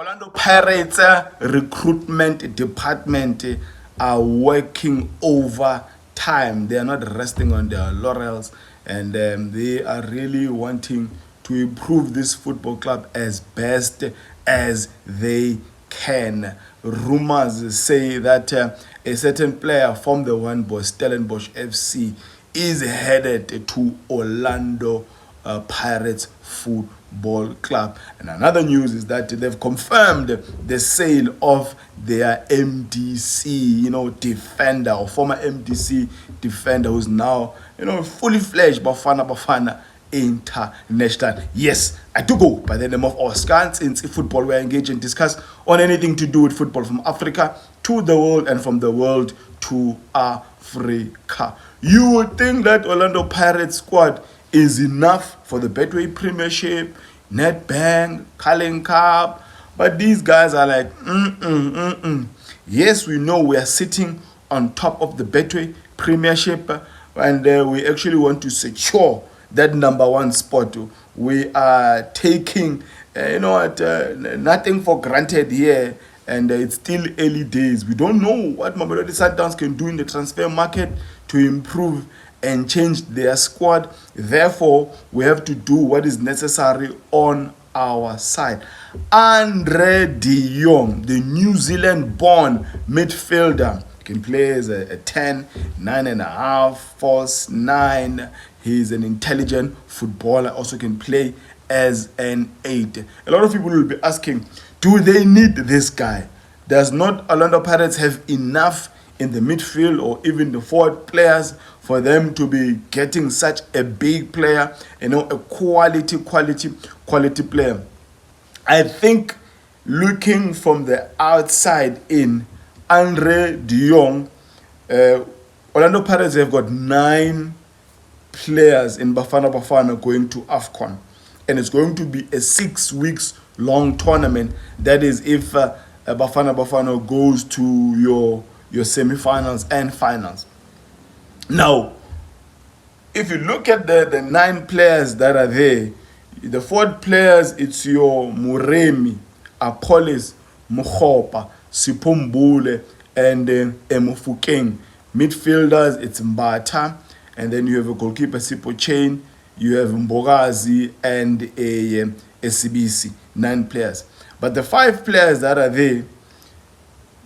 Orlando Pirates recruitment department are working overtime. They are not resting on their laurels, and they are really wanting to improve this football club as best as they can. Rumors say that a certain player from the one boy Stellenbosch FC is headed to Orlando Pirates Football Club. And another news is that they've confirmed the sale of their MDC, defender or former MDC defender who's now, fully fledged Bafana International. Yes, I do go by the name of Oscar. Since football, we engage and discuss on anything to do with football from Africa to the world and from the world to Africa. You would think that Orlando Pirates squad is enough for the Betway Premiership, Nedbank, Carling Cup, but these guys are like, Yes, we know we are sitting on top of the Betway Premiership, and we actually want to secure that number one spot. We are taking, nothing for granted here, and it's still early days. We don't know what Mamelodi Sundowns can do in the transfer market to improve and change their squad. Therefore, we have to do what is necessary on our side. Andre de Jong, the New Zealand-born midfielder, can play as a 10, 9.5, false 9. He's an intelligent footballer, also can play as an 8. A lot of people will be asking, do they need this guy? Does not Orlando Pirates have enough in the midfield or even the forward players for them to be getting such a big player, a quality player? I think looking from the outside in, Andre de Jong, Orlando Pirates have got 9 players in Bafana going to AFCON, and it's going to be a 6 weeks long tournament. That is if Bafana goes to your semi-finals and finals. Now, if you look at the 9 players that are there, the forward players, it's your Muremi, Apollos, Mukhopa, Sipombule, and Emofukeng. Midfielders, it's Mbata, and then you have a goalkeeper, Sipo Chain, you have Mbokazi, and a CBC. 9 players. But the 5 players that are there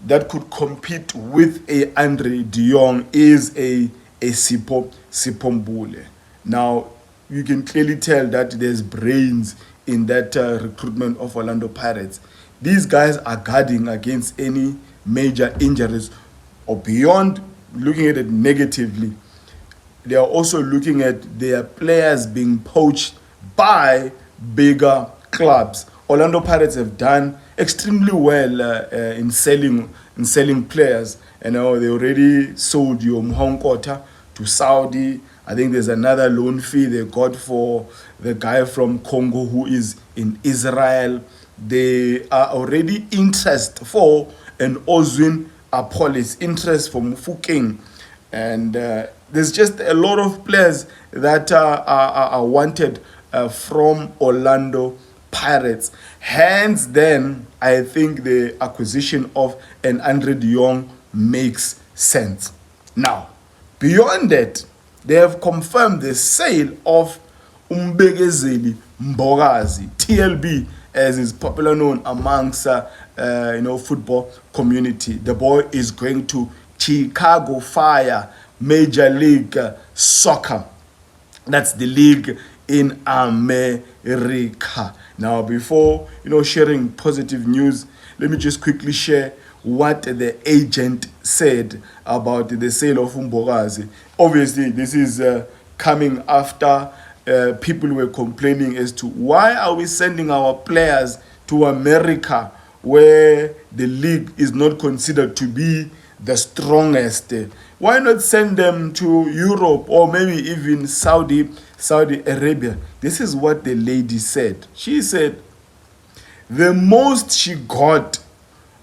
that could compete with a Andre de Jong is a Sipombule. Now, you can clearly tell that there's brains in that recruitment of Orlando Pirates. These guys are guarding against any major injuries, or beyond looking at it negatively, they are also looking at their players being poached by bigger clubs. Orlando Pirates have done extremely well in selling players. They already sold your Mhonkota to Saudi. I think there's another loan fee they got for the guy from Congo who is in Israel. They are already interest for an Ozwin Apollos, interest for Mufukeng. And there's just a lot of players that are wanted from Orlando Pirates. Hence, then, I think the acquisition of an Andre de Jong makes sense. Now, beyond that, they have confirmed the sale of Mbekezeli Mbokazi, TLB, as is popular known amongst football community. The boy is going to Chicago Fire, Major League Soccer. That's the league in America. Now, before sharing positive news, let me just quickly share what the agent said about the sale of Mbokazi. Obviously, this is coming after people were complaining as to why are we sending our players to America where the league is not considered to be the strongest. Why not send them to Europe or maybe even Saudi Arabia? This is what the lady said. She said the most she got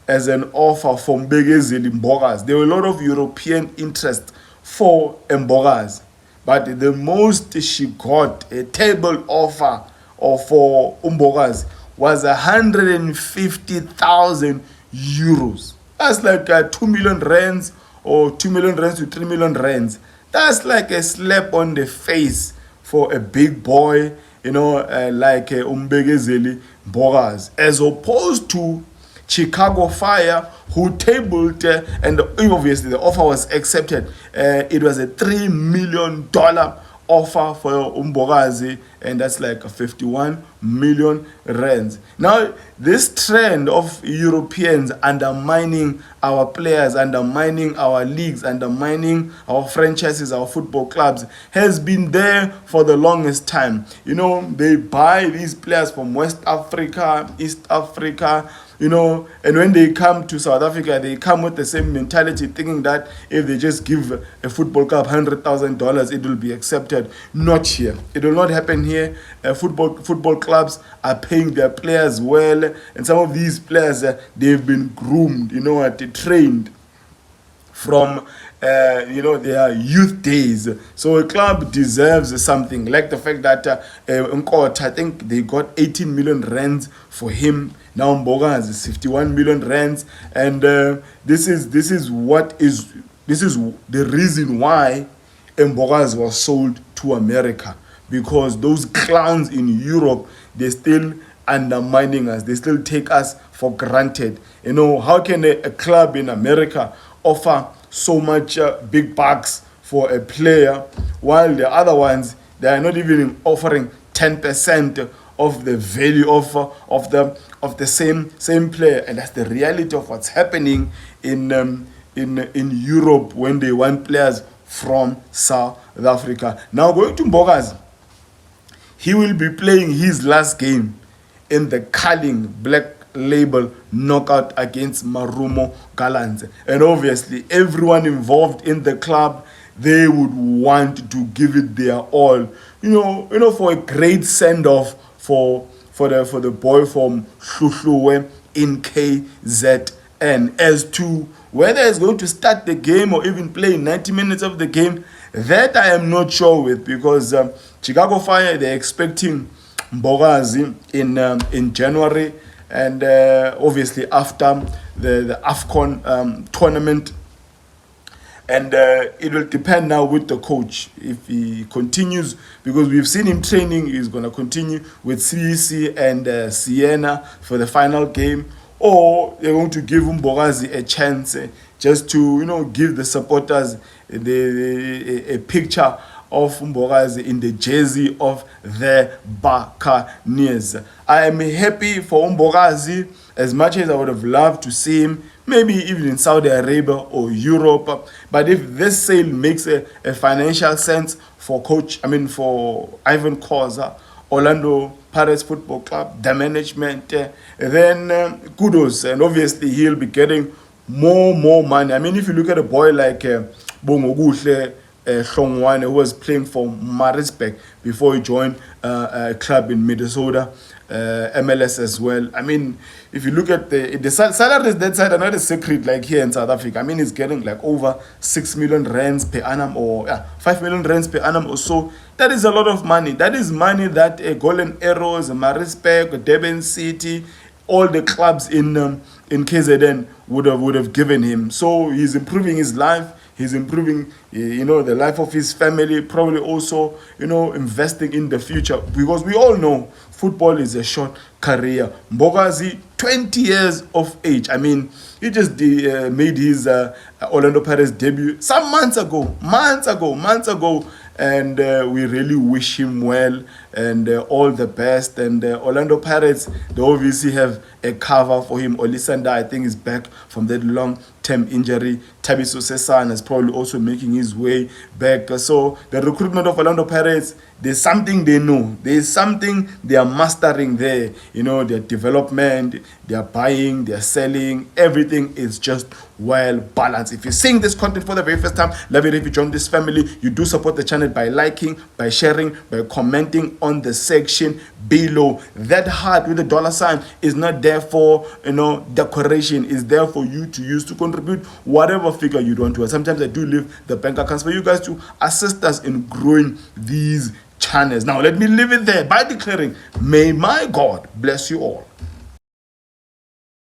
as an offer from Mbekezeli Mbokazi, there were a lot of European interest for Mbokazi, but the most she got, a table offer for Mbokazi, was 150,000 euros. That's like 2 million rands, or 2 million rands to 3 million rands. That's like a slap on the face for a big boy, like Mbekezeli Mbokazi, as opposed to Chicago Fire, who tabled, and obviously the offer was accepted. It was a $3 million offer for Mbokazi, and that's like 51 million rands. Now, this trend of Europeans undermining our players, undermining our leagues, undermining our franchises, our football clubs, has been there for the longest time. They buy these players from West Africa, East Africa, and when they come to South Africa, they come with the same mentality, thinking that if they just give a football club $100,000, it will be accepted. Not here. It will not happen here. Football clubs are paying their players well, and some of these players, they've been groomed, they trained from their youth days. So a club deserves something, like the fact that Nkota, I think they got 18 million rands for him. Now Mbokazi is 51 million rands, and this is the reason why Mbokazi was sold to America, because those clowns in Europe, they still undermining us. They still take us for granted. How can a club in America offer so much big bucks for a player, while the other ones, they are not even offering 10% of the value of the same player? And that's the reality of what's happening in Europe when they want players from South Africa. Now, going to Mbokazi, he will be playing his last game in the Culling Black Label knockout against Marumo Gallants, and obviously everyone involved in the club, they would want to give it their all, for a great send off for the boy from Hluhluwe in KZN. As to whether he's going to start the game or even play 90 minutes of the game, that I am not sure with, because Chicago Fire, they're expecting Mbokazi in January, and obviously after the AFCON tournament. And it will depend now with the coach if he continues, because we've seen him training. He's going to continue with CEC and Siena for the final game, or they're going to give Mbokazi a chance just to give the supporters a picture of Mbokazi in the jersey of the Buccaneers. I am happy for Mbokazi, as much as I would have loved to see him maybe even in Saudi Arabia or Europe. But if this sale makes a financial sense for for Ivan Khoza, Orlando Pirates Football Club, the management, then kudos. And obviously he'll be getting more money. If you look at a boy like Bongoguhle Hlongwane, who was playing for Maritzburg before he joined a club in Minnesota, MLS as well. If you look at the salaries that side are not a secret like here in South Africa. He's getting like over 6 million rands per annum, or 5 million rands per annum or so. That is a lot of money. That is money that Golden Arrows, Maritzburg, Durban City, all the clubs in KZN would have given him. So he's improving his life. He's improving, the life of his family, probably also, investing in the future, because we all know football is a short career. Mbokazi, 20 years of age. He just made his Orlando Pirates debut some months ago, and we really wish him well and all the best. And Orlando Pirates, they obviously have a cover for him. Olisanda, I think, is back from that long-term injury. Thabiso Sesan is probably also making his way back. So the recruitment of Orlando Pirates, there's something they know. There's something they are mastering there. Their development, their buying, their selling, everything is just well balanced. If you're seeing this content for the very first time, love it if you join this family. You do support the channel by liking, by sharing, by commenting on the section below. That heart with the $sign is not there for decoration. It's there for you to use to contribute whatever figure you want to. Sometimes I do leave the bank accounts for you guys to assist us in growing these channels. Now, let me leave it there by declaring, may my God bless you all.